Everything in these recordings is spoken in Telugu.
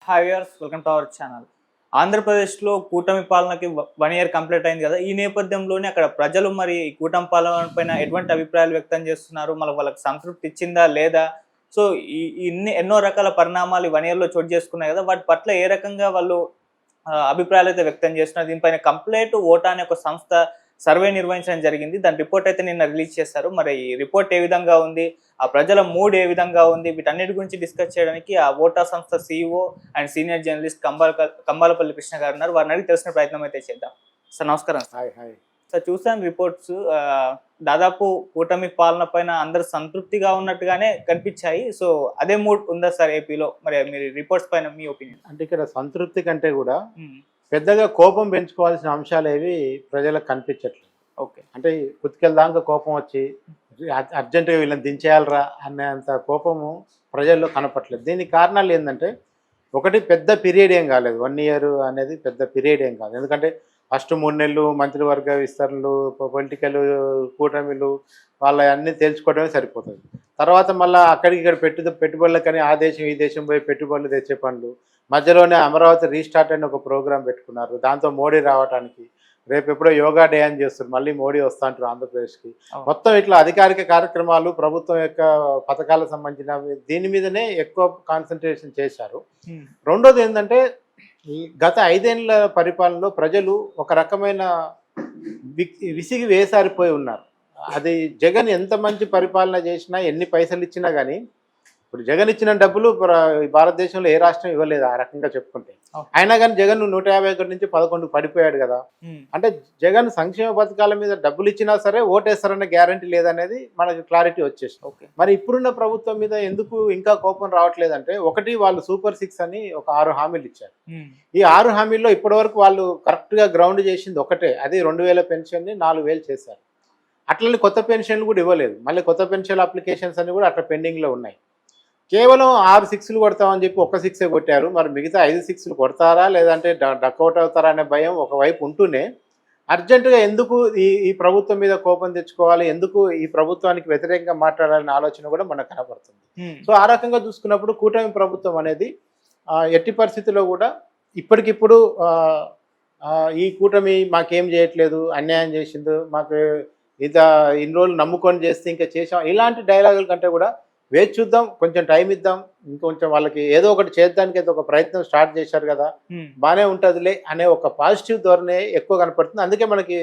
Hi viewers, welcome to our channel. ఆంధ్రప్రదేశ్లో కూటమి పాలనకి 1 ఇయర్ కంప్లీట్ అయింది కదా. ఈ నేపథ్యంలోనే అక్కడ ప్రజలు మరి ఈ కూటమి పాలన పైన ఎటువంటి అభిప్రాయాలు వ్యక్తం చేస్తున్నారు, వాళ్ళకి సంతృప్తి ఇచ్చిందా లేదా? సో ఎన్నో రకాల పరిణామాలు ఈ 1 ఇయర్లో చోటు చేసుకున్నాయి కదా. వాటి పట్ల ఏ రకంగా వాళ్ళు అభిప్రాయాలు అయితే వ్యక్తం చేస్తున్నారు? దీనిపైన కంప్లీట్ ఓటా అనే ఒక సంస్థ సర్వే నిర్వహించడం జరిగింది. దాని రిపోర్ట్ అయితే నిన్న రిలీజ్ చేశారు. మరి ఈ రిపోర్ట్ ఏ విధంగా ఉంది, ఆ ప్రజల మూడ్ ఏ విధంగా ఉంది, వీటన్నిటి గురించి డిస్కస్ చేయడానికి ఆ ఓటా సంస్థ CEO and senior journalist Kambalapalli Krishna గారు ఉన్నారు. వారిని అడిగి తెలిసిన ప్రయత్నం అయితే చేద్దాం. సార్ నమస్కారం. సార్ చూసాను రిపోర్ట్స్, దాదాపు కూటమి పాలన పైన అందరూ సంతృప్తిగా ఉన్నట్టుగానే కనిపించాయి. సో అదే మూడ్ ఉందా సార్ ఏపీలో? మరి మీరు రిపోర్ట్స్ పైన మీ ఒపీనియన్? అంటే ఇక్కడ సంతృప్తి కంటే కూడా పెద్దగా కోపం పెంచుకోవాల్సిన అంశాలు ఏవి ప్రజలకు కనిపించట్లేదు. ఓకే, అంటే కుతికెళ్దాక కోపం వచ్చి అర్జెంటుగా వీళ్ళని దించేయాలరా అనేంత కోపము ప్రజల్లో కనపట్లేదు. దీనికి కారణాలు ఏంటంటే, ఒకటి పెద్ద పీరియడ్ ఏం కాలేదు. 1 ఇయర్ అనేది పెద్ద పీరియడ్ ఏం కాదు. ఎందుకంటే ఫస్ట్ 3 నెలలు మంత్రివర్గ విస్తరణలు, పొలిటికల్ కూటమిలు, వాళ్ళ అన్నీ తేల్చుకోవడమే సరిపోతుంది. తర్వాత మళ్ళీ అక్కడికి ఇక్కడ పెట్టుబడులకని ఆ దేశం ఈ దేశం పోయి పెట్టుబడులు తెచ్చే పనులు. మధ్యలోనే అమరావతి రీస్టార్ట్ అని ఒక ప్రోగ్రాం పెట్టుకున్నారు. దాంతో మోడీ రావడానికి రేపు ఎప్పుడో యోగా డే అని చేస్తారు, మళ్ళీ మోడీ వస్తా అంటారు ఆంధ్రప్రదేశ్కి. మొత్తం ఇట్లా అధికారిక కార్యక్రమాలు, ప్రభుత్వం యొక్క పథకాలకు సంబంధించిన దీని మీదనే ఎక్కువ కాన్సన్ట్రేషన్ చేశారు. రెండోది ఏంటంటే, ఈ గత 5 ఏళ్ల పరిపాలనలో ప్రజలు ఒక రకమైన విసిగి వేసారిపోయి ఉన్నారు. అది జగన్ ఎంత మంచి పరిపాలన చేసినా, ఎన్ని పైసలు ఇచ్చినా కానీ, ఇప్పుడు జగన్ ఇచ్చిన డబ్బులు భారతదేశంలో ఏ రాష్ట్రం ఇవ్వలేదు ఆ రకంగా చెప్పుకుంటే. అయినా కానీ జగన్ 151 నుంచి 11 పడిపోయాడు కదా. అంటే జగన్ సంక్షేమ పథకాల మీద డబ్బులు ఇచ్చినా సరే ఓటేస్తారన్న గ్యారంటీ లేదనేది మనకు క్లారిటీ వచ్చేసింది. మరి ఇప్పుడున్న ప్రభుత్వం మీద ఎందుకు ఇంకా కోపం రావట్లేదంటే, ఒకటి వాళ్ళు సూపర్ 6 అని ఒక 6 హామీలు ఇచ్చారు. ఈ 6 హామీల్లో ఇప్పటి వరకు వాళ్ళు కరెక్ట్గా గ్రౌండ్ చేసింది ఒకటే, అది 2000 పెన్షన్ని 4000 చేశారు. అట్లనే కొత్త పెన్షన్లు కూడా ఇవ్వలేదు. మళ్ళీ కొత్త పెన్షన్ అప్లికేషన్స్ అన్ని కూడా అట్లా పెండింగ్లో ఉన్నాయి. కేవలం 6 6లు కొడతామని చెప్పి 1 6 కొట్టారు. మరి మిగతా 5 6లు కొడతారా లేదంటే డక్అవుట్ అవుతారా అనే భయం ఒకవైపు ఉంటూనే, అర్జెంటుగా ఎందుకు ఈ ప్రభుత్వం మీద కోపం తెచ్చుకోవాలి, ఎందుకు ఈ ప్రభుత్వానికి వ్యతిరేకంగా మాట్లాడాలనే ఆలోచన కూడా మనకు కనపడుతుంది. సో ఆ రకంగా చూసుకున్నప్పుడు కూటమి ప్రభుత్వం అనేది ఎట్టి పరిస్థితుల్లో కూడా ఇప్పటికిప్పుడు ఈ కూటమి మాకేం చేయట్లేదు, అన్యాయం చేసింది, మాకు ఇన్ని రోజులు నమ్ముకొని చేస్తే ఇంకా చేసాం, ఇలాంటి డైలాగుల కంటే కూడా వేచి చూద్దాం, కొంచెం టైం ఇద్దాం, ఇంకొంచెం వాళ్ళకి ఏదో ఒకటి చేద్దానికి అయితే ఒక ప్రయత్నం స్టార్ట్ చేశారు కదా, బాగానే ఉంటుందిలే అనే ఒక పాజిటివ్ ధోరణి ఎక్కువ కనపడుతుంది. అందుకే మనకి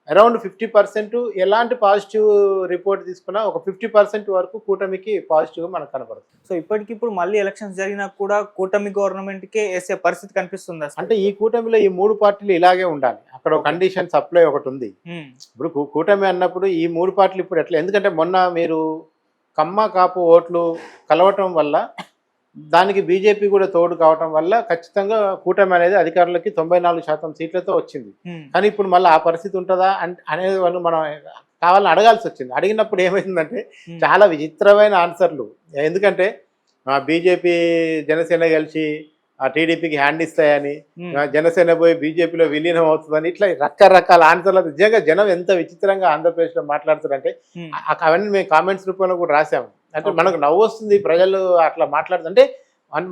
అరౌండ్ 50% ఎలాంటి పాజిటివ్ రిపోర్ట్ తీసుకున్నా ఒక 50% వరకు కూటమికి పాజిటివ్గా మనకు కనపడుతుంది. సో ఇప్పటికిప్పుడు మళ్ళీ ఎలక్షన్స్ జరిగినా కూడా కూటమి గవర్నమెంట్కే వేసే పరిస్థితి కనిపిస్తుంది. అంటే ఈ కూటమిలో ఈ 3 పార్టీలు ఇలాగే ఉండాలి. అక్కడ ఒక కండిషన్ సప్లై ఒకటి ఉంది. ఇప్పుడు కూటమి అన్నప్పుడు ఈ 3 పార్టీలు ఇప్పుడు ఎట్లా, ఎందుకంటే మొన్న మీరు కమ్మ కాపు ఓట్లు కలవటం వల్ల, దానికి బీజేపీ కూడా తోడు కావటం వల్ల ఖచ్చితంగా కూటమి అనేది అధికారులకి 94% సీట్లతో వచ్చింది. కానీ ఇప్పుడు మళ్ళీ ఆ పరిస్థితి ఉంటుందా అనేది వాళ్ళు మనం కావాలని అడగాల్సి వచ్చింది. అడిగినప్పుడు ఏమైందంటే చాలా విచిత్రమైన ఆన్సర్లు. ఎందుకంటే బీజేపీ జనసేన కలిసి టీడీపీకి హ్యాండ్ ఇస్తాయని, జనసేన పోయి బీజేపీలో విలీనం అవుతుందని, ఇట్లా రకరకాల ఆన్సర్లు. నిజంగా జనం ఎంత విచిత్రంగా ఆంధ్రప్రదేశ్లో మాట్లాడుతారంటే, అవన్నీ మేము కామెంట్స్ రూపంలో కూడా రాసాము. అంటే మనకు నవ్వు వస్తుంది ప్రజలు అట్లా మాట్లాడుతుంటే.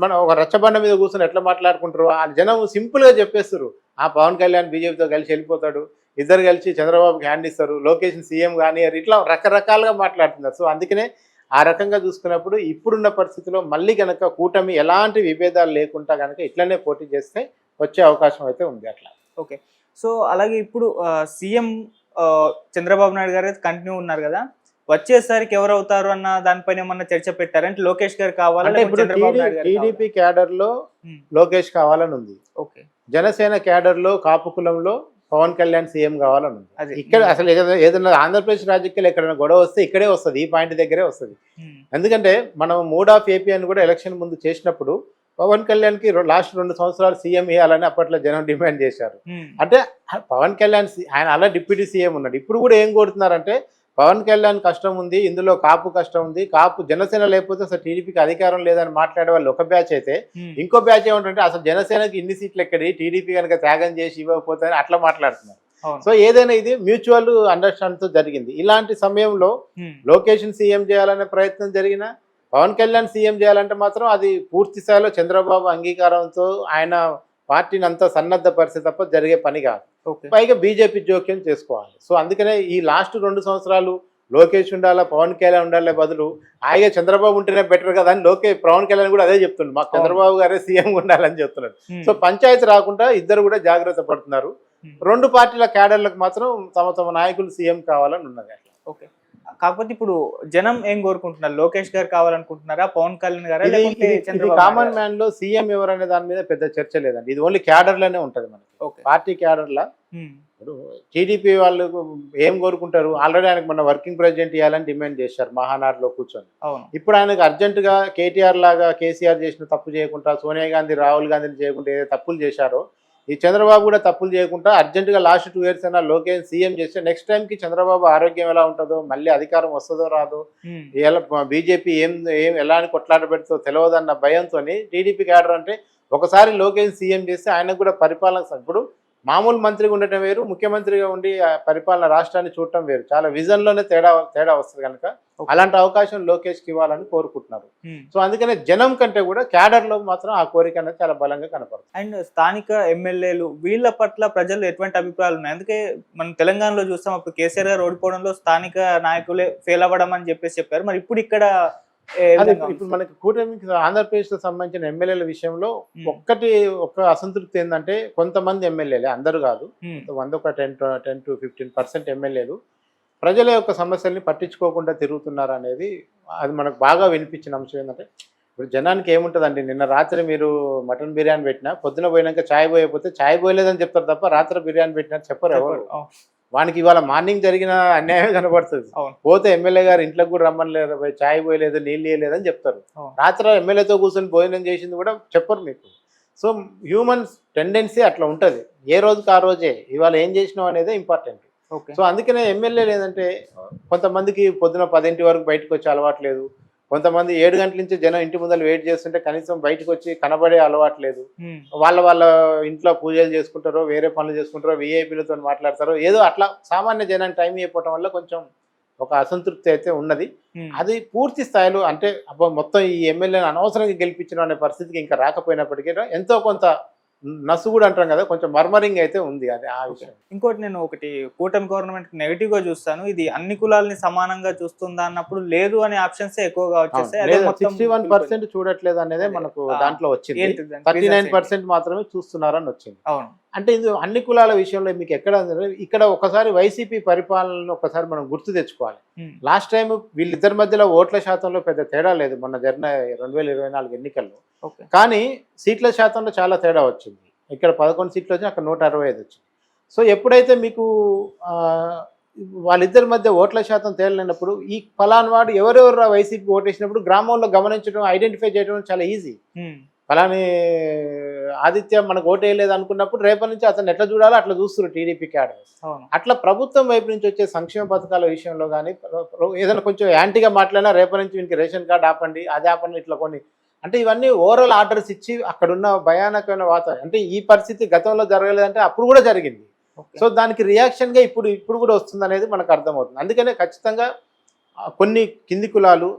మనం ఒక రచ్చబండ మీద కూర్చొని ఎట్లా మాట్లాడుకుంటారు, ఆ జనం సింపుల్గా చెప్పేస్తారు, పవన్ కళ్యాణ్ బీజేపీతో కలిసి వెళ్ళిపోతాడు, ఇద్దరు కలిసి చంద్రబాబుకి హ్యాండ్ ఇస్తారు, లోకేష్ సీఎం కానీ, ఇట్లా రకరకాలుగా మాట్లాడుతున్నారు. సో అందుకనే ఆ రకంగా చూసుకున్నప్పుడు ఇప్పుడున్న పరిస్థితిలో మళ్ళీ కనుక కూటమి ఎలాంటి విభేదాలు లేకుండా కనుక ఇట్లనే పోటీ చేస్తే వచ్చే అవకాశం అయితే ఉంది అట్లా. ఓకే, సో అలాగే ఇప్పుడు సీఎం చంద్రబాబు నాయుడు గారు అయితే కంటిన్యూ ఉన్నారు కదా, వచ్చేసరికి ఎవరు అవుతారు అన్న దానిపైన ఏమన్నా చర్చ పెట్టారంటే లోకేష్ గారు కావాలంటే టీడీపీ క్యాడర్ లో లోకేష్ కావాలని ఉంది. ఓకే, జనసేన క్యాడర్ లో కాపు కులంలో పవన్ కళ్యాణ్ సీఎం కావాలని ఉంది. ఇక్కడ అసలు ఏదైనా ఆంధ్రప్రదేశ్ రాజకీయాలు ఎక్కడైనా గొడవ వస్తే ఇక్కడే వస్తుంది, ఈ పాయింట్ దగ్గరే వస్తుంది. ఎందుకంటే మనం మూడ్ ఆఫ్ ఏపీ అని కూడా ఎలక్షన్ ముందు చేసినప్పుడు పవన్ కళ్యాణ్కి లాస్ట్ 2 సంవత్సరాలు సీఎం ఇవ్వాలని అప్పట్లో జనం డిమాండ్ చేశారు. అంటే పవన్ కళ్యాణ్ ఆయన అలా డిప్యూటీ సీఎం ఉన్నాడు. ఇప్పుడు కూడా ఏం కోరుతున్నారంటే, పవన్ కళ్యాణ్ కష్టం ఉంది, ఇందులో కాపు కష్టం ఉంది, కాపు జనసేన లేకపోతే అసలు టీడీపీకి అధికారం లేదని మాట్లాడే వాళ్ళు ఒక బ్యాచ్ అయితే, ఇంకో బ్యాచ్ ఏమంటే అసలు జనసేనకి ఇన్ని సీట్లు ఎక్కడి, టీడీపీ కనుక త్యాగం చేసి ఇవ్వకపోతే అట్లా మాట్లాడుతున్నారు. సో ఏదైనా ఇది మ్యూచువల్ అండర్స్టాండింగ్ తో జరిగింది. ఇలాంటి సమయంలో లోకేష్ సీఎం చేయాలనే ప్రయత్నం జరిగినా, పవన్ కళ్యాణ్ సీఎం చేయాలంటే మాత్రం అది పూర్తి స్థాయిలో చంద్రబాబు అంగీకారంతో ఆయన పార్టీని అంతా సన్నద్ధ పరిస్థితి తప్ప జరిగే పని కాదు. ఓకే. పైగా బీజేపీ జోక్యం చేసుకోవాలి. సో అందుకనే ఈ లాస్ట్ 2 సంవత్సరాలు లోకేష్ ఉండాలా, పవన్ కళ్యాణ్ ఉండాలే బదులు హాయిగా చంద్రబాబు ఉంటేనే బెటర్ కదా అని పవన్ కళ్యాణ్ కూడా అదే చెప్తున్నాడు, మాకు చంద్రబాబు గారే సీఎం ఉండాలని చెప్తున్నాడు. సో పంచాయతీ రాకుండా ఇద్దరు కూడా జాగ్రత్త పడుతున్నారు. 2 పార్టీల క్యాడర్లకు మాత్రం తమ తమ నాయకులు సీఎం కావాలని ఉన్నది. ఓకే. కాకపోతే ఇప్పుడు జనం ఏం కోరుకుంటున్నారు? లోకేష్ గారు కావాలనుకుంటున్నారా, పవన్ కళ్యాణ్ గారా, లేకుంటే చంద్రబాబు కామన్ మ్యాన్ లో సీఎం ఎవరనే దాని మీద పెద్ద చర్చ లేదండి. ఇది ఓన్లీ క్యాడర్లోనే ఉంటది మనకి. ఓకే. పార్టీ క్యాడర్లా ఇప్పుడు టీడీపీ వాళ్ళు ఏం కోరుకుంటారు, ఆల్రెడీ ఆయనకు మన వర్కింగ్ ప్రెసిడెంట్ ఇవ్వాలని డిమాండ్ చేశారు మహానాడులో కూర్చొని. అవును. ఇప్పుడు ఆయనకు అర్జెంటుగా కేటీఆర్ లాగా కేసీఆర్ చేసిన తప్పు చేయకుండా, సోనియా గాంధీ రాహుల్ గాంధీని చేయకుండా ఏదైతే తప్పులు చేశారో ఈ చంద్రబాబు కూడా తప్పులు చేయకుండా అర్జెంటుగా లాస్ట్ 2 years అయినా లోకేష్ సీఎం చేస్తే నెక్స్ట్ టైంకి చంద్రబాబు ఆరోగ్యం ఎలా ఉంటుందో, మళ్ళీ అధికారం వస్తుందో రాదో, ఎలా బీజేపీ ఏం ఎలా అని కొట్లాట పెడుతుందో తెలియదన్న భయంతో టీడీపీ క్యాడర్ అంటే ఒకసారి లోకేష్ సీఎం చేస్తే ఆయనకు కూడా పరిపాలన, ఇప్పుడు మామూలు మంత్రిగా ఉండటం వేరు, ముఖ్యమంత్రిగా ఉండి పరిపాలన రాష్ట్రాన్ని చూడటం వేరు. చాలా విజన్లోనే తేడా వస్తుంది కనుక అలాంటి అవకాశం లోకేష్కి ఇవ్వాలని కోరుకుంటున్నారు. సో అందుకనే జనం కంటే కూడా క్యాడర్లో మాత్రం ఆ కోరిక అనేది చాలా బలంగా కనపడుతుంది. అండ్ స్థానిక ఎమ్మెల్యేలు వీళ్ళ పట్ల ప్రజలు ఎటువంటి అభిప్రాయాలు ఉన్నాయి? అందుకే మనం తెలంగాణలో చూస్తాం, అప్పుడు కేసీఆర్ గారు ఓడిపోవడంలో స్థానిక నాయకులే ఫెయిల్ అవ్వడం అని చెప్పారు. మరి ఇప్పుడు ఇక్కడ ఇప్పుడు మనకి కూటమికి ఆంధ్రప్రదేశ్ కు సంబంధించిన ఎమ్మెల్యేల విషయంలో ఒక్క అసంతృప్తి ఏంటంటే కొంతమంది ఎమ్మెల్యేలే, అందరూ కాదు, 10 to 15% ఎమ్మెల్యేలు ప్రజల యొక్క సమస్యల్ని పట్టించుకోకుండా తిరుగుతున్నారు అనేది అది మనకు బాగా వినిపించిన అంశం. ఏంటంటే ఇప్పుడు జనానికి ఏముంటుందండి, నిన్న రాత్రి మీరు మటన్ బిర్యానీ పెట్టినా పొద్దున పోయినాక ఛాయ్ పోయకపోతే ఛాయ్ పోయలేదని చెప్తారు తప్ప రాత్రి బిర్యానీ పెట్టినట్టు చెప్పరు ఎవరు. వానికి ఇవాళ మార్నింగ్ జరిగిన అన్యాయం కనబడుతుంది. పోతే ఎమ్మెల్యే గారు ఇంట్లోకి కూడా రమ్మనలేదు, ఛాయ్ పోయలేదు, నీళ్ళు వేయలేదని చెప్తారు. రాత్రి ఎమ్మెల్యేతో కూర్చొని భోజనం చేసింది కూడా చెప్పరు మీకు. సో హ్యూమన్స్ టెండెన్సీ అట్లా ఉంటుంది, ఏ రోజుకి ఆ రోజే ఇవాళ ఏం చేసినావు అనేదే ఇంపార్టెంట్. సో అందుకనే ఎమ్మెల్యేలు ఏంటంటే కొంతమందికి పొద్దున 10 వరకు బయటకు వచ్చే అలవాటు లేదు, కొంతమంది 7 గంటల నుంచి జనం ఇంటి ముందర వెయిట్ చేస్తుంటే కనీసం బయటకు వచ్చి కనబడే అలవాటు లేదు. వాళ్ళ ఇంట్లో పూజలు చేసుకుంటారో, వేరే పనులు చేసుకుంటారో, విఐపీలతో మాట్లాడతారో, ఏదో అట్లా సామాన్య జనానికి టైం అయిపోవటం వల్ల కొంచెం ఒక అసంతృప్తి అయితే ఉన్నది. అది పూర్తి స్థాయిలో అంటే అబ్బా మొత్తం ఈ ఎమ్మెల్యేని అనవసరంగా గెలిపించడం అనే పరిస్థితికి ఇంకా రాకపోయినప్పటికీ ఎంతో కొంత నసు కూడా అంటాం కదా, కొంచెం మర్మరింగ్ అయితే ఉంది అది ఆ విషయం. ఇంకోటి నేను కూటమి గవర్నమెంట్ నెగిటివ్ గా చూస్తాను, ఇది అన్ని కులాలని సమానంగా చూస్తుందా అన్నప్పుడు లేదు అనే ఆప్షన్స్ ఎక్కువగా వచ్చేస్తాయి. 61% చూడట్లేదు అనేది మనకు దాంట్లో వచ్చింది, 39% మాత్రమే చూస్తున్నారని వచ్చింది. అవును. అంటే ఇది అన్ని కులాల విషయంలో మీకు ఇక్కడ ఒకసారి వైసీపీ పరిపాలనను ఒకసారి మనం గుర్తు తెచ్చుకోవాలి. లాస్ట్ టైం వీళ్ళిద్దరి మధ్యలో ఓట్ల శాతంలో పెద్ద తేడా లేదు మొన్న జరిగిన 2024 ఎన్నికల్లో, కానీ సీట్ల శాతంలో చాలా తేడా వచ్చింది. ఇక్కడ 11 సీట్లు వచ్చి అక్కడ 165 వచ్చింది. సో ఎప్పుడైతే మీకు వాళ్ళిద్దరి మధ్య ఓట్ల శాతం తేలినప్పుడు ఈ ఫలాన్ వాడు ఎవరెవరు వైసీపీ ఓటేసినప్పుడు గ్రామంలో గమనించడం, ఐడెంటిఫై చేయడం చాలా ఈజీ. ఫలాని ఆదిత్య మనకు ఓటేయలేదు అనుకున్నప్పుడు రేపటి నుంచి అతను ఎట్లా చూడాలో అట్లా చూస్తున్నారు టీడీపీ క్యాడర్. అట్లా ప్రభుత్వం వైపు నుంచి వచ్చే సంక్షేమ పథకాల విషయంలో కానీ ఏదైనా కొంచెం యాంటీగా మాట్లాడినా రేపటి నుంచి వీనికి రేషన్ కార్డు ఆపండి, అది ఆపండి, ఇట్లా కొన్ని అంటే ఇవన్నీ ఓవరాల్ ఆర్డర్స్ ఇచ్చి అక్కడున్న భయానకమైన వాతావరణం. అంటే ఈ పరిస్థితి గతంలో జరగలేదంటే అప్పుడు కూడా జరిగింది. సో దానికి రియాక్షన్గా ఇప్పుడు కూడా వస్తుంది అనేది మనకు అర్థమవుతుంది. అందుకనే ఖచ్చితంగా కొన్ని కింది కులాలు,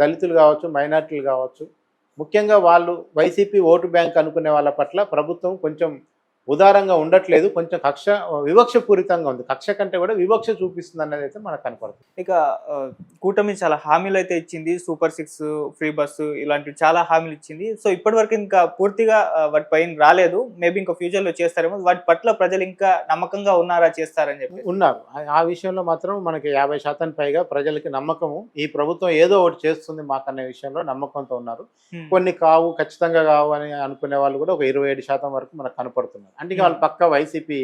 దళితులు కావచ్చు, మైనార్టీలు కావచ్చు, ముఖ్యంగా వాళ్ళు వైసీపీ ఓటు బ్యాంక్ అనుకునే వాళ్ళ పట్ల ప్రభుత్వం కొంచెం ఉదారంగా ఉండట్లేదు, కొంచెం వివక్షపూరితంగా ఉంది. కక్ష కంటే కూడా వివక్ష చూపిస్తుంది అన్నది అయితే మనకు కనపడుతుంది. ఇక కూటమి చాలా హామీలు అయితే ఇచ్చింది, సూపర్ 6, ఫ్రీ బస్సు, ఇలాంటివి చాలా హామీలు ఇచ్చింది. సో ఇప్పటి వరకు ఇంకా పూర్తిగా వాటి పైన రాలేదు, మేబీ ఇంకా ఫ్యూచర్లో చేస్తారేమో. వాటి పట్ల ప్రజలు ఇంకా నమ్మకంగా ఉన్నారా, చేస్తారని చెప్పి ఉన్నారు. ఆ విషయంలో మాత్రం మనకి 50% పైగా ప్రజలకి నమ్మకము, ఈ ప్రభుత్వం ఏదో ఒకటి చేస్తుంది మాకనే విషయంలో నమ్మకంతో ఉన్నారు. కొన్ని కావు, ఖచ్చితంగా కావు అని అనుకునే వాళ్ళు కూడా ఒక 27% వరకు మనకు కనపడుతున్నారు. అంటే వాళ్ళు పక్క వైసీపీ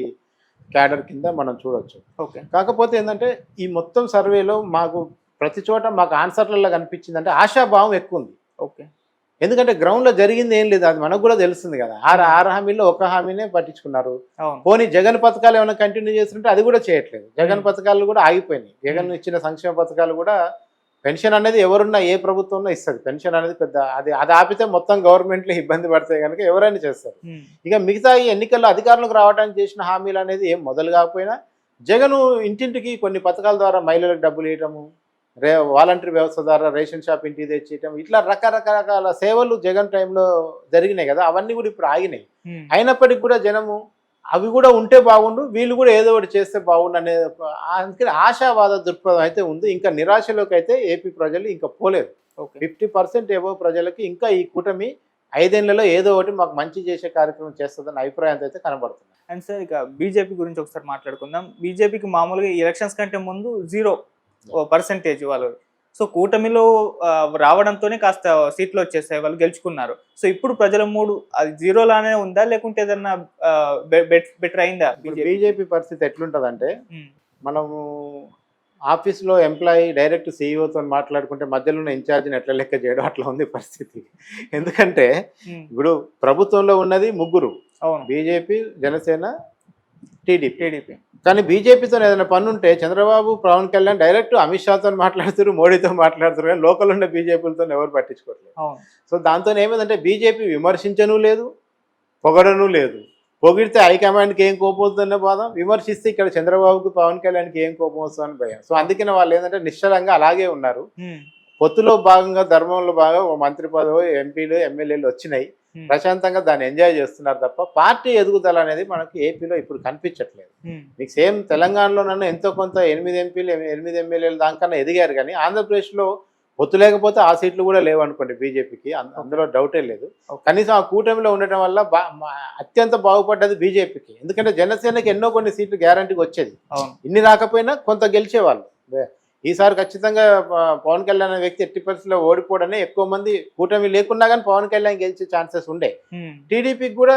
క్యాడర్ కింద మనం చూడొచ్చు. కాకపోతే ఏంటంటే ఈ మొత్తం సర్వేలో మాకు ప్రతి చోట మాకు ఆన్సర్లలో కనిపించింది అంటే ఆశాభావం ఎక్కువ ఉంది. ఎందుకంటే గ్రౌండ్లో జరిగింది ఏం లేదు, అది మనకు కూడా తెలుస్తుంది కదా. 6 హామీల్లో 1 హామీనే పట్టించుకున్నారు. పోనీ జగన్ పథకాలు ఏమైనా కంటిన్యూ చేస్తుంటే అది కూడా చేయట్లేదు. జగన్ పథకాలు కూడా ఆగిపోయినాయి. జగన్ ఇచ్చిన సంక్షేమ పథకాలు కూడా, పెన్షన్ అనేది ఎవరున్నా ఏ ప్రభుత్వంలో ఇస్తుంది. పెన్షన్ అనేది పెద్ద అది ఆపితే మొత్తం గవర్నమెంట్లో ఇబ్బంది పడతాయి కనుక ఎవరైనా చేస్తారు. ఇక మిగతా ఈ ఎన్నికల్లో అధికారంలోకి రావడానికి చేసిన హామీలు అనేది ఏం మొదలు కాకపోయినా జగన్ ఇంటింటికి కొన్ని పథకాల ద్వారా మహిళలకు డబ్బులు ఇవ్వటము, వాలంటరీ వ్యవస్థ ద్వారా రేషన్ షాప్ ఇంటికి తెచ్చేయటం, ఇట్లా రకరకాల సేవలు జగన్ టైంలో జరిగినాయి కదా, అవన్నీ కూడా ఇప్పుడు ఆగినాయి. అయినప్పటికీ కూడా జనము అవి కూడా ఉంటే బాగుండు, వీళ్ళు కూడా ఏదో ఒకటి చేస్తే బాగుండు అనే అందుకని ఆశావాద దృక్పథం అయితే ఉంది. ఇంకా నిరాశలోకి అయితే ఏపీ ప్రజలు ఇంకా పోలేదు. 50% ఏవో ప్రజలకి ఇంకా ఈ కూటమి 5 ఏళ్లలో ఏదో ఒకటి మాకు మంచి చేసే కార్యక్రమం చేస్తుందన్న అభిప్రాయంతో అయితే కనబడుతుంది. అండ్ సార్ ఇక బీజేపీ గురించి ఒకసారి మాట్లాడుకుందాం. బీజేపీకి మామూలుగా ఎలక్షన్స్ కంటే ముందు 0% వాళ్ళు, సో కూటమిలో రావడంతోనే కాస్త సీట్లు వచ్చేసాయి, వాళ్ళు గెలుచుకున్నారు. సో ఇప్పుడు ప్రజల మూడు అది 0 లానే ఉందా, లేకుంటే ఏదన్నా బెటర్ అయిందా? బీజేపీ పరిస్థితి ఎట్లుంటదంటే, మనము ఆఫీస్లో ఎంప్లాయీ డైరెక్ట్ సీఈఓతో మాట్లాడుకుంటే మధ్యలో ఉన్న ఇన్ఛార్జిని ఎట్లా లెక్క చేయడం, అట్లా ఉంది పరిస్థితి. ఎందుకంటే ఇప్పుడు ప్రభుత్వంలో ఉన్నది 3, బీజేపీ, జనసేన, టీడీపీ. కానీ బీజేపీతో ఏదైనా పని ఉంటే చంద్రబాబు, పవన్ కళ్యాణ్ డైరెక్ట్ అమిత్ షాతో మాట్లాడుతారు, మోడీతో మాట్లాడుతారు, కానీ లోకల్ ఉన్న బీజేపీలతో ఎవరు పట్టించుకోవట్లేదు. సో దాంతో ఏమైందంటే బీజేపీ విమర్శించను లేదు, పొగడను లేదు. పొగిడితే హైకమాండ్కి ఏం కోపం వస్తుందనే బాధ, విమర్శిస్తే ఇక్కడ చంద్రబాబుకి, పవన్ కళ్యాణ్కి ఏం కోపం వస్తుందని భయం. సో అందుకని వాళ్ళు ఏంటంటే నిశ్చలంగా అలాగే ఉన్నారు. పొత్తులో భాగంగా, ధర్మంలో భాగంగా మంత్రి పదవి, ఎంపీలు, ఎమ్మెల్యేలు వచ్చినాయి, ప్రశాంతంగా దాన్ని ఎంజాయ్ చేస్తున్నారు తప్ప పార్టీ ఎదుగుదల అనేది మనకి ఏపీలో ఇప్పుడు కనిపించట్లేదు. మీకు సేమ్ తెలంగాణలోనన్నా ఎంతో కొంత 8 ఎంపీలు, 8 ఎమ్మెల్యేలు దానికన్నా ఎదిగారు, కానీ ఆంధ్రప్రదేశ్లో పొత్తు లేకపోతే ఆ సీట్లు కూడా లేవు అనుకోండి బీజేపీకి, అందులో డౌటే లేదు. కనీసం ఆ కూటమిలో ఉండటం వల్ల అత్యంత బాగుపడ్డది బీజేపీకి. ఎందుకంటే జనసేనకి ఎన్నో కొన్ని సీట్లు గ్యారంటీకి వచ్చేది, ఇన్ని రాకపోయినా కొంత గెలిచేవాళ్ళు. ఈసారి ఖచ్చితంగా పవన్ కళ్యాణ్ అనే వ్యక్తి ఎట్టి పరిస్థితుల్లో ఓడిపోవడనే, ఎక్కువ మంది కూటమి లేకున్నా కానీ పవన్ కళ్యాణ్ గెలిచే ఛాన్సెస్ ఉండే. టీడీపీకి కూడా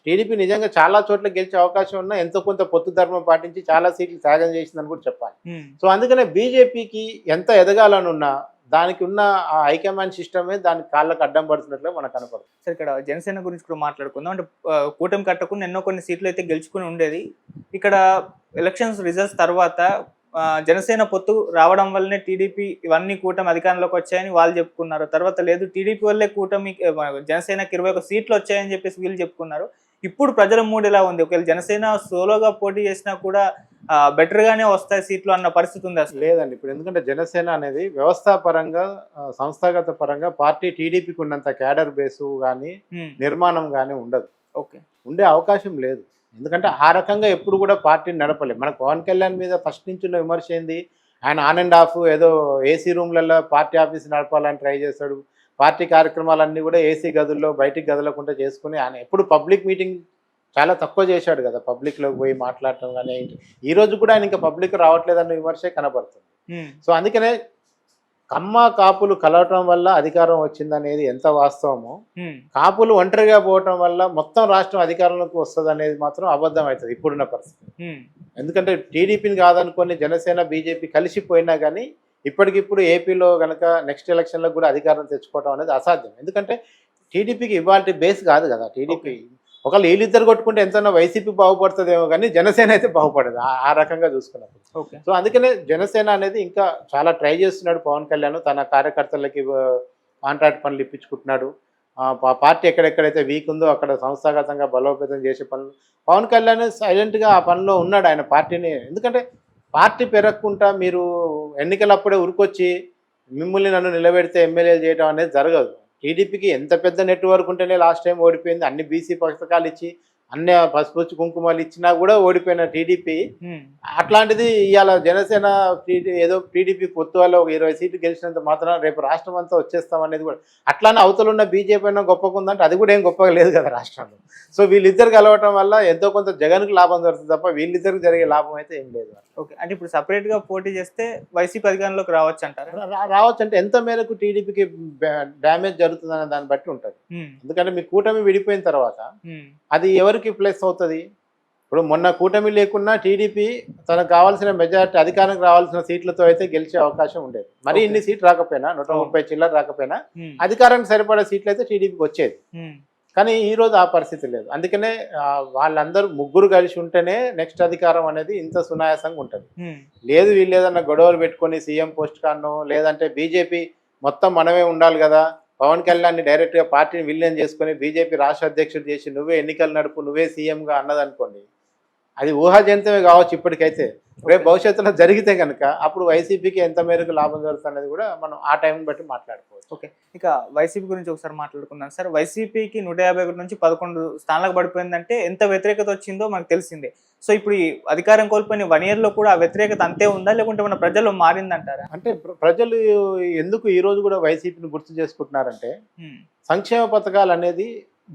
టీడీపీ నిజంగా చాలా చోట్ల గెలిచే అవకాశం ఉన్నా ఎంతో కొంత పొత్తు ధర్మం పాటించి చాలా సీట్లు త్యాగం చేసిందని కూడా చెప్పాలి. సో అందుకనే బీజేపీకి ఎంత ఎదగాలనున్నా దానికి ఉన్న ఆ హైకమాండ్ సిస్టమే దానికి కాళ్ళకు అడ్డం పడుతున్నట్లే మనకు కనపడుతుంది. సరే, ఇక్కడ జనసేన గురించి కూడా మాట్లాడుకుందాం. అంటే కూటమి కట్టకుండా ఎన్నో కొన్ని సీట్లు అయితే గెలుచుకుని ఉండేది. ఇక్కడ ఎలక్షన్స్ రిజల్ట్స్ తర్వాత జనసేన పొత్తు రావడం వల్లనే టీడీపీ ఇవన్నీ కూటమి అధికారంలోకి వచ్చాయని వాళ్ళు చెప్పుకున్నారు. తర్వాత లేదు, టీడీపీ వల్లే కూటమి జనసేనకి 21 సీట్లు వచ్చాయని చెప్పేసి వీళ్ళు చెప్పుకున్నారు. ఇప్పుడు ప్రజల మూడు ఎలా ఉంది? ఒకవేళ జనసేన సోలోగా పోటీ చేసినా కూడా బెటర్ గానే వస్తాయి సీట్లు అన్న పరిస్థితి ఉంది అసలు? లేదండి. ఇప్పుడు ఎందుకంటే జనసేన అనేది వ్యవస్థాపరంగా, సంస్థాగత పరంగా పార్టీ టీడీపీకి ఉన్నంత క్యాడర్ బేసు కానీ, నిర్మాణం కానీ ఉండదు. ఉండే అవకాశం లేదు. ఎందుకంటే ఆ రకంగా ఎప్పుడు కూడా పార్టీని నడపలేదు. మనకు పవన్ కళ్యాణ్ మీద ఫస్ట్ నుంచి ఉన్న విమర్శ ఏంది, ఆయన ఆన్ అండ్ ఆఫ్ ఏదో ఏసీ రూమ్లలో పార్టీ ఆఫీస్ నడపాలని ట్రై చేస్తాడు. పార్టీ కార్యక్రమాలన్నీ కూడా ఏసీ గదుల్లో బయటికి గదలకుండా చేసుకుని ఆయన ఎప్పుడు పబ్లిక్ మీటింగ్ చాలా తక్కువ చేశాడు కదా, పబ్లిక్లోకి పోయి మాట్లాడటం కానీ. ఈ రోజు కూడా ఆయన ఇంకా పబ్లిక్ రావట్లేదన్న విమర్శే కనబడుతుంది. సో అందుకనే కమ్మ కాపులు కలవటం వల్ల అధికారం వచ్చిందనేది ఎంత వాస్తవమో, కాపులు ఒంటరిగా పోవటం వల్ల మొత్తం రాష్ట్రం అధికారంలోకి వస్తుంది అనేది మాత్రం అబద్ధం అవుతుంది ఇప్పుడున్న పరిస్థితి. ఎందుకంటే టీడీపీని కాదనుకొని జనసేన, బీజేపీ కలిసిపోయినా కానీ ఇప్పటికిప్పుడు ఏపీలో కనుక నెక్స్ట్ ఎలక్షన్లో కూడా అధికారం తెచ్చుకోవడం అనేది అసాధ్యం. ఎందుకంటే టీడీపీకి ఇవాళ బేస్ కాదు కదా. టీడీపీ ఒకళ్ళు వీళ్ళిద్దరు కొట్టుకుంటే ఎంతైనా వైసీపీ బాగుపడుతుందేమో కానీ జనసేన అయితే బాగుపడదు ఆ రకంగా చూసుకున్నప్పుడు. సో అందుకనే జనసేన అనేది ఇంకా చాలా ట్రై చేస్తున్నాడు పవన్ కళ్యాణ్. తన కార్యకర్తలకి కాంట్రాక్ట్ పనులు ఇప్పించుకుంటున్నాడు. పార్టీ ఎక్కడెక్కడైతే వీక్ ఉందో అక్కడ సంస్థాగతంగా బలోపేతం చేసే పనులు పవన్ కళ్యాణ్ సైలెంట్గా ఆ పనిలో ఉన్నాడు. ఆయన పార్టీని, ఎందుకంటే పార్టీ పెరగకుండా మీరు ఎన్నికలప్పుడే ఉరికొచ్చి మిమ్మల్ని నన్ను నిలబెడితే ఎమ్మెల్యేలు చేయడం అనేది జరగదు. టీడీపీకి ఎంత పెద్ద నెట్వర్క్ ఉంటేనే లాస్ట్ టైం ఓడిపోయింది. అన్ని బీసీ పథకాలు ఇచ్చి, అన్ని పసుపు కుంకుమలు ఇచ్చినా కూడా ఓడిపోయిన టీడీపీ. అట్లాంటిది ఇవాళ జనసేన ఏదో టీడీపీ పొత్తు వల్ల ఒక 20 సీట్లు గెలిచినంత మాత్రం రేపు రాష్ట్రం అంతా వచ్చేస్తాం అనేది కూడా, అట్లానే అవతల ఉన్న బీజేపీ అయినా గొప్పగా ఉందంటే అది కూడా ఏం గొప్పగా లేదు కదా రాష్ట్రంలో. సో వీళ్ళిద్దరు కలవటం వల్ల ఎంతో కొంత జగన్కి లాభం జరుగుతుంది తప్ప వీళ్ళిద్దరికి జరిగే లాభం అయితే ఏం లేదు. అంటే ఇప్పుడు సపరేట్ గా పోటీ చేస్తే వైసీపీ అధికారంలోకి రావచ్చు అంటారు. రావచ్చు అంటే ఎంత మేరకు టీడీపీకి డ్యామేజ్ జరుగుతుందనే దాన్ని బట్టి ఉంటుంది. ఎందుకంటే మీ కూటమి విడిపోయిన తర్వాత అది ఎవరికి ప్లస్ అవుతుంది? ఇప్పుడు మొన్న కూటమి లేకున్నా టీడీపీ తనకు కావాల్సిన మెజారిటీ, అధికారానికి రావాల్సిన సీట్లతో అయితే గెలిచే అవకాశం ఉండేది. మరి ఇన్ని సీట్లు రాకపోయినా, 130 చిల్లర రాకపోయినా అధికారానికి సరిపడే సీట్లు అయితే టీడీపీకి వచ్చేది. కానీ ఈ రోజు ఆ పరిస్థితి లేదు. అందుకనే వాళ్ళందరూ ముగ్గురు కలిసి ఉంటేనే నెక్స్ట్ అధికారం అనేది ఇంత సునాయాసంగా ఉంటుంది. లేదు వీళ్ళు ఏదన్నా గొడవలు పెట్టుకొని సీఎం పోస్ట్ కానో, లేదంటే బీజేపీ మొత్తం మనమే ఉండాలి కదా, పవన్ కళ్యాణ్ని డైరెక్ట్గా పార్టీని విలీనం చేసుకొని బీజేపీ రాష్ట్ర అధ్యక్షుడు చేసి నువ్వే ఎన్నికలు నడుపు, నువ్వే సీఎంగా అన్నదనుకోండి, అది ఊహాజనితమే కావచ్చు ఇప్పటికైతే. రేపు భవిష్యత్తులో జరిగితే కనుక అప్పుడు వైసీపీకి ఎంత మేరకు లాభం జరుగుతుంది అనేది కూడా మనం ఆ టైం బట్టి మాట్లాడుకోవచ్చు. ఓకే. ఇక వైసీపీ గురించి ఒకసారి మాట్లాడుకుందాం సార్. వైసీపీకి 151 నుంచి 11 స్థానాలకు పడిపోయిందంటే ఎంత వ్యతిరేకత వచ్చిందో మనకు తెలిసిందే. సో ఇప్పుడు ఈ అధికారం కోల్పోయిన 1 year లో కూడా ఆ వ్యతిరేకత అంతే ఉందా? లేకుంటే మన ప్రజల్లో మారిందంటారా? అంటే ప్రజలు ఎందుకు ఈ రోజు కూడా వైసీపీని గుర్తు చేసుకుంటున్నారంటే సంక్షేమ పథకాలు అనేది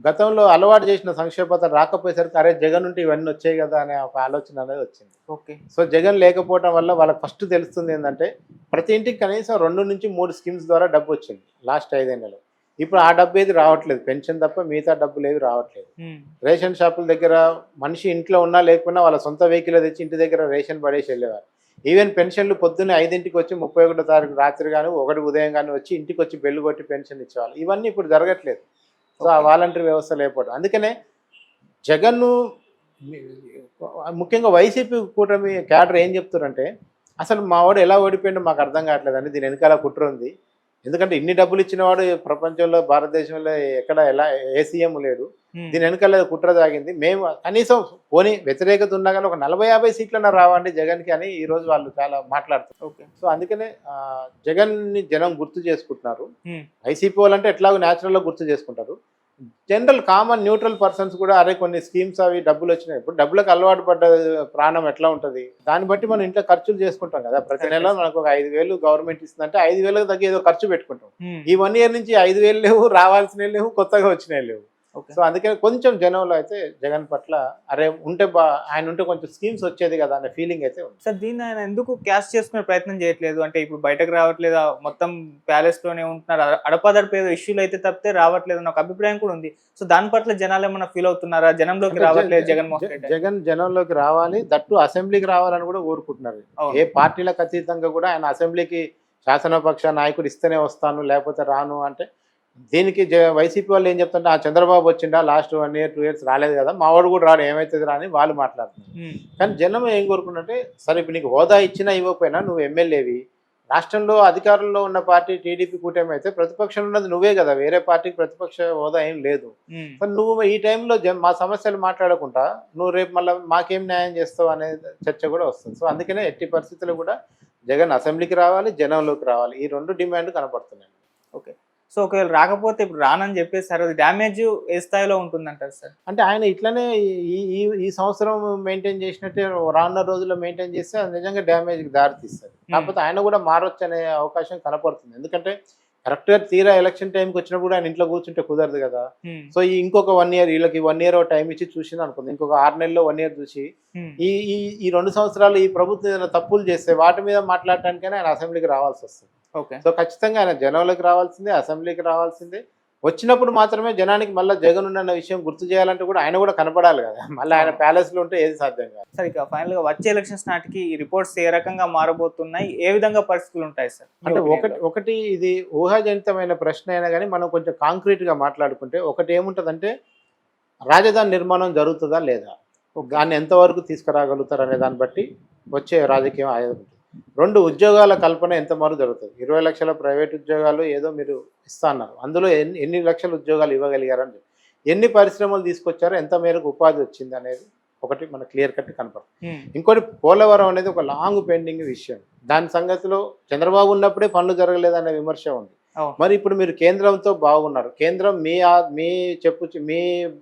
గతంలో అలవాటు చేసిన సంక్షేమ పథకాలు రాకపోయేసరికి అరే జగన్ ఉంటే ఇవన్నీ వచ్చాయి కదా అనే ఒక ఆలోచన అనేది వచ్చింది. ఓకే. సో జగన్ లేకపోవడం వల్ల వాళ్ళకి ఫస్ట్ తెలుస్తుంది ఏంటంటే ప్రతి ఇంటికి కనీసం 2 నుంచి 3 స్కీమ్స్ ద్వారా డబ్బు వచ్చింది లాస్ట్ 5 ఏళ్ళలో. ఇప్పుడు ఆ డబ్బు ఏది రావట్లేదు, పెన్షన్ తప్ప మిగతా డబ్బులు ఏవి రావట్లేదు. రేషన్ షాపుల దగ్గర మనిషి ఇంట్లో ఉన్నా లేకపోయినా వాళ్ళ సొంత వెహికల్ తెచ్చి ఇంటి దగ్గర రేషన్ పడేసి వెళ్ళేవారు. ఈవెన్ పెన్షన్లు పొద్దున్నే 5ంటికి వచ్చి 31వ తారీఖు రాత్రి కానీ 1 ఉదయం కానీ వచ్చి ఇంటికి వచ్చి బెల్లు కొట్టి పెన్షన్ ఇచ్చేవాళ్ళు. ఇవన్నీ ఇప్పుడు జరగట్లేదు. సో ఆ వాలంటరీ వ్యవస్థ లేకపోవడం అందుకనే జగన్ను ముఖ్యంగా వైసీపీ కూటమి క్యాడర్ ఏం చెప్తారంటే అసలు మా వాడు ఎలా ఓడిపోయిందో మాకు అర్థం కావట్లేదండి, దీని వెనకాల కుట్ర ఉంది. ఎందుకంటే ఇన్ని డబ్బులు ఇచ్చిన వాడు ప్రపంచంలో భారతదేశంలో ఎక్కడ ఎలా ఏ సీఎం లేడు, దీని వెనకాల కుట్ర సాగింది. మేము కనీసం పోనీ వ్యతిరేకత ఉన్నా కానీ ఒక 40-50 సీట్లన్నా రావండి జగన్కి అని ఈరోజు వాళ్ళు చాలా మాట్లాడుతారు. ఓకే. సో అందుకనే జగన్ని జనం గుర్తు చేసుకుంటున్నారు. వైసీపీ వాళ్ళంటే ఎట్లాగో న్యాచురల్గా గుర్తు చేసుకుంటారు. జనరల్ కామన్ న్యూట్రల్ పర్సన్స్ కూడా అరే కొన్ని స్కీమ్స్ అవి డబ్బులు వచ్చినాయి, ఇప్పుడు డబ్బులకు అలవాటు పడ్డ ప్రాణం ఎట్లా ఉంటుంది, దాన్ని బట్టి మనం ఇంట్లో ఖర్చులు చేసుకుంటాం కదా. ప్రతి నెల మనకు ఒక 5,000 గవర్నమెంట్ ఇస్తుందంటే 5,000కి తగ్గ ఏదో ఖర్చు పెట్టుకుంటాం. ఈ 1 year నుంచి 5,000 లేవు, రావాల్సినవి లేవు, కొత్తగా వచ్చినవి లేవు. సో అందుకని కొంచెం జనంలో అయితే జగన్ పట్ల అరే ఉంటే ఆయన ఉంటే కొంచెం స్కీమ్స్ వచ్చేది కదా అనే ఫీలింగ్ అయితే ఉంది. సార్ దీన్ని ఆయన ఎందుకు క్యాష్ చేసుకునే ప్రయత్నం చేయట్లేదు? అంటే ఇప్పుడు బయటకు రావట్లేదు, మొత్తం ప్యాలెస్ లోనే ఉంటున్నారు, అడపదడప ఏదో ఇష్యూలు అయితే తప్పితే రావట్లేదు అని ఒక అభిప్రాయం కూడా ఉంది. సో దాని పట్ల జనాలు ఏమన్నా ఫీల్ అవుతున్నారా? జనంలోకి రావట్లేదు జగన్మోహన్ రెడ్డి. జగన్ జనంలోకి రావాలి, దట్టు అసెంబ్లీకి రావాలని కూడా కోరుకుంటున్నారు. ఏ పార్టీలకు అతీతంగా కూడా ఆయన అసెంబ్లీకి శాసనపక్ష నాయకుడు ఇస్తేనే వస్తాను లేకపోతే రాను అంటే దీనికి వైసీపీ వాళ్ళు ఏం చెప్తుంటే ఆ చంద్రబాబు వచ్చిండా లాస్ట్ 1 year 2 years రాలేదు కదా, మా వాడు కూడా రాడు ఏమవుతుంది రాని వాళ్ళు మాట్లాడుతున్నారు. కానీ జనం ఏం కోరుకుంటే సరే ఇప్పుడు నీకు హోదా ఇచ్చినా ఇవ్వకపోయినా నువ్వు ఎమ్మెల్యేవి, రాష్ట్రంలో అధికారంలో ఉన్న పార్టీ టీడీపీ కూటమి అయితే ప్రతిపక్షంలో ఉన్నది నువ్వే కదా, వేరే పార్టీకి ప్రతిపక్ష హోదా ఏం లేదు. నువ్వు ఈ టైంలో మా సమస్యలు మాట్లాడకుండా నువ్వు రేపు మళ్ళీ మాకేం న్యాయం చేస్తావు అనే చర్చ కూడా వస్తుంది. సో అందుకనే ఎట్టి పరిస్థితుల్లో కూడా జగన్ అసెంబ్లీకి రావాలి, జనంలోకి రావాలి, ఈ 2 డిమాండ్ కనపడుతున్నాయి. ఓకే. సో ఒకవేళ రాకపోతే ఇప్పుడు రానని చెప్పేసారు, అది డ్యామేజ్ ఏ స్థాయిలో ఉంటుందంటారు సార్? అంటే ఆయన ఇట్లనే ఈ సంవత్సరం మెయింటైన్ చేసినట్టే రానున్న రోజుల్లో మెయింటైన్ చేస్తే అది నిజంగా డ్యామేజ్కి దారితీస్తుంది. కాకపోతే ఆయన కూడా మారొచ్చు అనే అవకాశం కనపడుతుంది. ఎందుకంటే కరెక్ట్గా తీరా ఎలక్షన్ టైంకి వచ్చినప్పుడు ఆయన ఇంట్లో కూర్చుంటే కుదరదు కదా. సో ఇంకొక 1 year వీళ్ళకి 1 year టైం ఇచ్చి చూసింది అనుకుంది, ఇంకొక 6 నెలల్లో 1 year చూసి ఈ 2 సంవత్సరాలు ఈ ప్రభుత్వం ఏదైనా తప్పులు చేస్తే వాటి మీద మాట్లాడటానికైనా ఆయన అసెంబ్లీకి రావాల్సి వస్తుంది. ఓకే. సో ఖచ్చితంగా ఆయన జనంలోకి రావాల్సిందే, అసెంబ్లీకి రావాల్సిందే. వచ్చినప్పుడు మాత్రమే జనానికి మళ్ళీ జగన్ ఉన్న విషయం గుర్తు చేయాలంటే కూడా ఆయన కూడా కనపడాలి కదా, మళ్ళీ ఆయన ప్యాలెస్ లో ఉంటే ఏది సాధ్యం కాదు. సార్ ఇక ఫైనల్ గా వచ్చే ఎలక్షన్స్ నాటికి ఈ రిపోర్ట్స్ ఏ రకంగా మారబోతున్నాయి, ఏ విధంగా పరిస్థితులు ఉంటాయి సార్? అంటే ఒకటి ఇది ఊహాజనితమైన ప్రశ్న అయినా కానీ మనం కొంచెం కాంక్రీట్ గా మాట్లాడుకుంటే ఒకటి ఏముంటదంటే రాజధాని నిర్మాణం జరుగుతుందా లేదా, దాన్ని ఎంతవరకు తీసుకురాగలుగుతారు అనే దాన్ని బట్టి వచ్చే రాజకీయం ఆయుధం. 2 ఉద్యోగాల కల్పన ఎంతవరకు జరుగుతుంది. 20 లక్షల ప్రైవేట్ ఉద్యోగాలు ఏదో మీరు ఇస్తా అన్నారు, అందులో ఎన్ని లక్షల ఉద్యోగాలు ఇవ్వగలిగారని, ఎన్ని పరిశ్రమలు తీసుకొచ్చారో, ఎంత మేరకు ఉపాధి వచ్చింది అనేది ఒకటి మన క్లియర్ కట్ కనపడుతుంది. ఇంకోటి పోలవరం అనేది ఒక లాంగ్ పెండింగ్ విషయం, దాని సంగతిలో చంద్రబాబు ఉన్నప్పుడే పనులు జరగలేదనే విమర్శ ఉంది. మరి ఇప్పుడు మీరు కేంద్రంతో బాగున్నారు, కేంద్రం మీ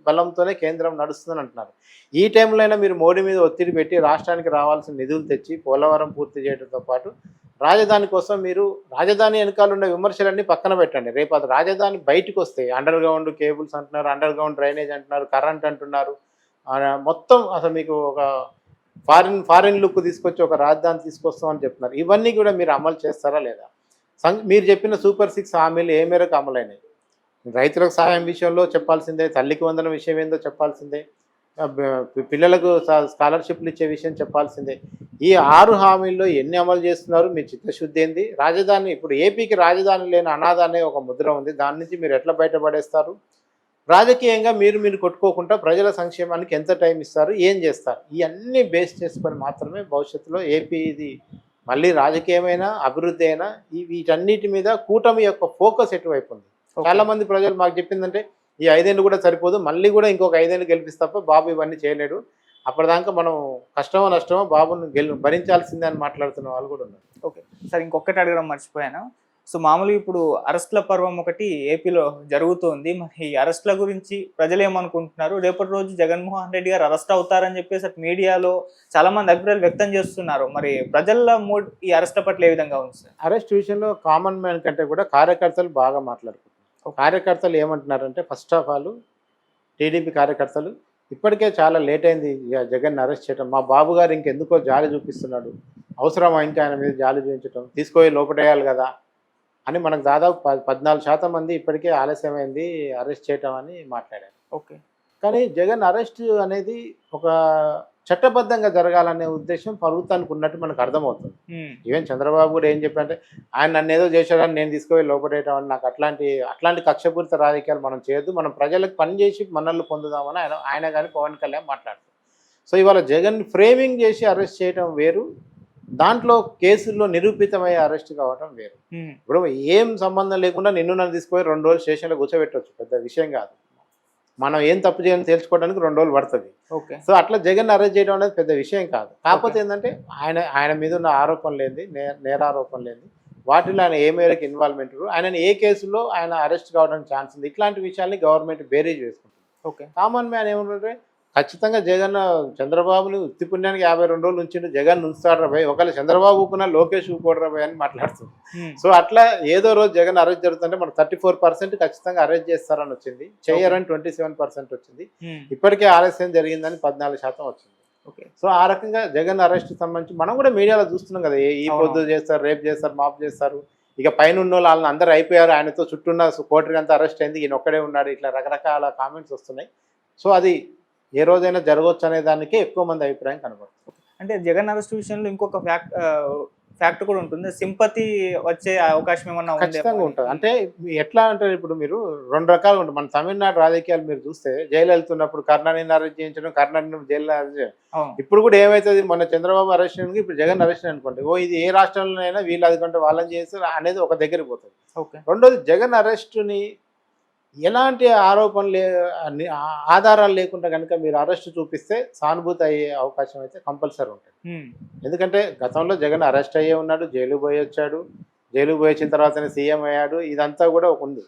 బలంతోనే కేంద్రం నడుస్తుందని అంటున్నారు. ఈ టైంలో అయినా మీరు మోడీ మీద ఒత్తిడి పెట్టి రాష్ట్రానికి రావాల్సిన నిధులు తెచ్చి పోలవరం పూర్తి చేయడంతో పాటు రాజధాని కోసం మీరు రాజధాని వెనకాల ఉన్న విమర్శలన్నీ పక్కన పెట్టండి. రేపు అది రాజధాని బయటకు వస్తాయి, అండర్ గ్రౌండ్ కేబుల్స్ అంటున్నారు, అండర్ గ్రౌండ్ డ్రైనేజ్ అంటున్నారు, కరెంట్ అంటున్నారు, మొత్తం అసలు మీకు ఒక ఫారిన్ లుక్ తీసుకొచ్చి ఒక రాజధాని తీసుకొస్తామని చెప్తున్నారు. ఇవన్నీ కూడా మీరు అమలు చేస్తారా లేదా? మీరు చెప్పిన సూపర్ 6 హామీలు ఏ మేరకు అమలైనాయి? రైతులకు సహాయం విషయంలో చెప్పాల్సిందే, తల్లికి వందనం విషయం ఏందో చెప్పాల్సిందే, పిల్లలకు స్కాలర్షిప్లు ఇచ్చే విషయం చెప్పాల్సిందే. ఈ 6 హామీల్లో ఎన్ని అమలు చేస్తున్నారు? మీ చిత్తశుద్ధి ఏంది? రాజధాని ఇప్పుడు ఏపీకి రాజధాని లేని అనాథ అనే ఒక ముద్ర ఉంది, దాని నుంచి మీరు ఎట్లా బయటపడేస్తారు? రాజకీయంగా మీరు కొట్టుకోకుండా ప్రజల సంక్షేమానికి ఎంత టైం ఇస్తారు, ఏం చేస్తారు? ఇవన్నీ బేస్ చేసుకొని మాత్రమే భవిష్యత్తులో ఏపీ ఇది మళ్ళీ రాజకీయమైన అభివృద్ధి అయినా వీటన్నిటి మీద కూటమి యొక్క ఫోకస్ ఎటువైపు ఉంది. చాలా మంది ప్రజలు మాకు చెప్పిందంటే ఈ 5 ఏళ్ళు కూడా సరిపోదు, మళ్ళీ కూడా ఇంకొక 5 ఏళ్ళు గెలిపిస్తే తప్ప బాబు ఇవన్నీ చేయలేడు, అప్పటిదాకా మనం కష్టమో నష్టమో బాబుని భరించాల్సిందే అని మాట్లాడుతున్న వాళ్ళు కూడా ఉన్నారు. ఓకే. సార్ ఇంకొకటి అడగడం మర్చిపోయాను. సో మామూలుగా ఇప్పుడు అరెస్ట్‌ల పర్వం ఒకటి ఏపీలో జరుగుతోంది. మరి ఈ అరెస్ట్‌ల గురించి ప్రజలేమనుకుంటున్నారు? రేపటి రోజు జగన్మోహన్ రెడ్డి గారు అరెస్ట్ అవుతారని చెప్పేసి అటు మీడియాలో చాలా మంది అభిప్రాయాలు వ్యక్తం చేస్తున్నారు. మరి ప్రజల మూడ్ ఈ అరెస్ట్‌ల పట్ల ఏ విధంగా ఉంది సార్? అరెస్ట్ విషయంలో కామన్ మ్యాన్ కంటే కూడా కార్యకర్తలు బాగా మాట్లాడుకుంటున్నారు. కార్యకర్తలు ఏమంటున్నారంటే ఫస్ట్ ఆఫ్ ఆల్ టీడీపీ కార్యకర్తలు ఇప్పటికే చాలా లేట్ అయింది జగన్ అరెస్ట్ చేయడం. మా బాబు గారు ఇంకెందుకో జాలి చూపిస్తున్నాడు, అవసరమా ఇంకా ఆయన మీద జాలి చూపించడం, తీసుకుపోయి లోపటేయాలి కదా అని మనకు దాదాపు 14% మంది ఇప్పటికే ఆలస్యమైంది అరెస్ట్ చేయటం అని మాట్లాడారు. ఓకే. కానీ జగన్ అరెస్ట్ అనేది ఒక చట్టబద్ధంగా జరగాలనే ఉద్దేశం ప్రభుత్వానికి ఉన్నట్టు మనకు అర్థమవుతుంది. ఈవెన్ చంద్రబాబు కూడా ఏం చెప్పారంటే ఆయన నన్ను ఏదో చేశాడని నేను తీసుకుపోయి లోపడేయటం అని నాకు అట్లాంటి కక్షపూరిత రాజకీయాలు మనం చేయొద్దు, మనం ప్రజలకు పనిచేసి మనల్ని పొందుదామని ఆయన కానీ పవన్ కళ్యాణ్ మాట్లాడుతారు. సో ఇవాళ జగన్ ఫ్రేమింగ్ చేసి అరెస్ట్ చేయడం వేరు, దాంట్లో కేసుల్లో నిరూపితమయ్యే అరెస్ట్ కావడం వేరు. ఇప్పుడు ఏం సంబంధం లేకుండా నన్ను తీసుకుపోయి 2 రోజులు స్టేషన్లో కూర్చోబెట్టవచ్చు, పెద్ద విషయం కాదు. మనం ఏం తప్పు చేయని తెలుసుకోవడానికి 2 రోజులు పడుతుంది. ఓకే. సో అట్లా జగన్ అరెస్ట్ చేయడం అనేది పెద్ద విషయం కాదు. కాకపోతే ఏంటంటే ఆయన మీద ఉన్న ఆరోపణలు ఏంది, నేరారోపణలు ఏంది, వాటిలో ఆయన ఏ మేరకు ఇన్వాల్వ్మెంట్, ఆయన ఏ కేసులో ఆయన అరెస్ట్ కావడానికి ఛాన్స్ ఉంది, ఇట్లాంటి విషయాల్ని గవర్నమెంట్ బేరీజ్ వేసుకుంటుంది. ఓకే. కామన్ మ్యాన్ ఏమంటే ఖచ్చితంగా జగన్ చంద్రబాబుని ఉత్తి పుణ్యానికి 52 రోజులు ఉంచిండు, జగన్ ఉంచుతాడు రాబాయ్, ఒకవేళ చంద్రబాబు ఊపుకున్నా లోకేష్ ఊపుకోడు రాబాయ్ అని మాట్లాడుతుంది. సో అట్లా ఏదో రోజు జగన్ అరెస్ట్ జరుగుతుంటే మనకు 34% ఖచ్చితంగా అరెస్ట్ చేస్తారని వచ్చింది, చేయరని 27% వచ్చింది, ఇప్పటికే ఆలస్యం జరిగిందని 14% వచ్చింది. ఓకే. సో ఆ రకంగా జగన్ అరెస్ట్ సంబంధించి మనం కూడా మీడియాలో చూస్తున్నాం కదా, ఈ పొద్దు చేస్తారు, రేపు చేస్తారు, మాపు చేస్తారు, ఇక పైన ఉన్న వాళ్ళని అందరూ అయిపోయారు, ఆయనతో చుట్టూన్న కోటరీ అంతా అరెస్ట్ అయింది, ఈయన ఒక్కడే ఉన్నాడు, ఇట్లా రకరకాల కామెంట్స్ వస్తున్నాయి. సో అది ఏ రోజైనా జరగవచ్చు అనే దానికే ఎక్కువ మంది అభిప్రాయం కనబడుతుంది. అంటే జగన్ అరెస్ట్ విషయంలో ఇంకొక ఫ్యాక్ట్ కూడా ఉంటుంది, సింపతి వచ్చే అవకాశం ఏమన్నా ఖచ్చితంగా ఉంటుంది. అంటే ఎట్లా అంటే ఇప్పుడు మీరు 2 రకాలుగా ఉంటుంది. మన తమిళనాడు రాజకీయాలు మీరు చూస్తే జైలు వెళ్తున్నప్పుడు కరుణానిధిని అరెస్ట్ చేయించడం, కరుణానిధిని జైల్లో అరెస్ట్ చేయడం. ఇప్పుడు కూడా ఏమవుతుంది, మొన్న చంద్రబాబు అరెస్ట్ ఇప్పుడు జగన్ అరెస్ట్ అనుకోండి, ఇది ఏ రాష్ట్రంలోనైనా వీళ్ళు అది కంటే వాళ్ళని చేస్తారు అనేది ఒక దగ్గరికి పోతుంది. రెండోది జగన్ అరెస్టుని ఎలాంటి ఆధారాలు లేకుండా కనుక మీరు అరెస్ట్ చూపిస్తే సానుభూతి అయ్యే అవకాశం అయితే కంపల్సరీ ఉంటుంది. ఎందుకంటే గతంలో జగన్ అరెస్ట్ అయ్యే ఉన్నాడు, జైలు పోయి వచ్చాడు, జైలు పోయి వచ్చిన తర్వాతనే సీఎం అయ్యాడు, ఇదంతా కూడా ఉంది.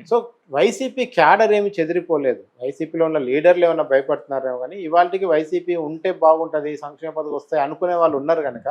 సో వైసీపీ క్యాడర్ ఏమి చెదిరిపోలేదు, వైసీపీలో ఉన్న లీడర్లు ఏమైనా భయపడుతున్నారేమో కానీ ఇవాళకి వైసీపీ ఉంటే బాగుంటుంది, సంక్షేమ పథకం వస్తాయి అనుకునే వాళ్ళు ఉన్నారు కనుక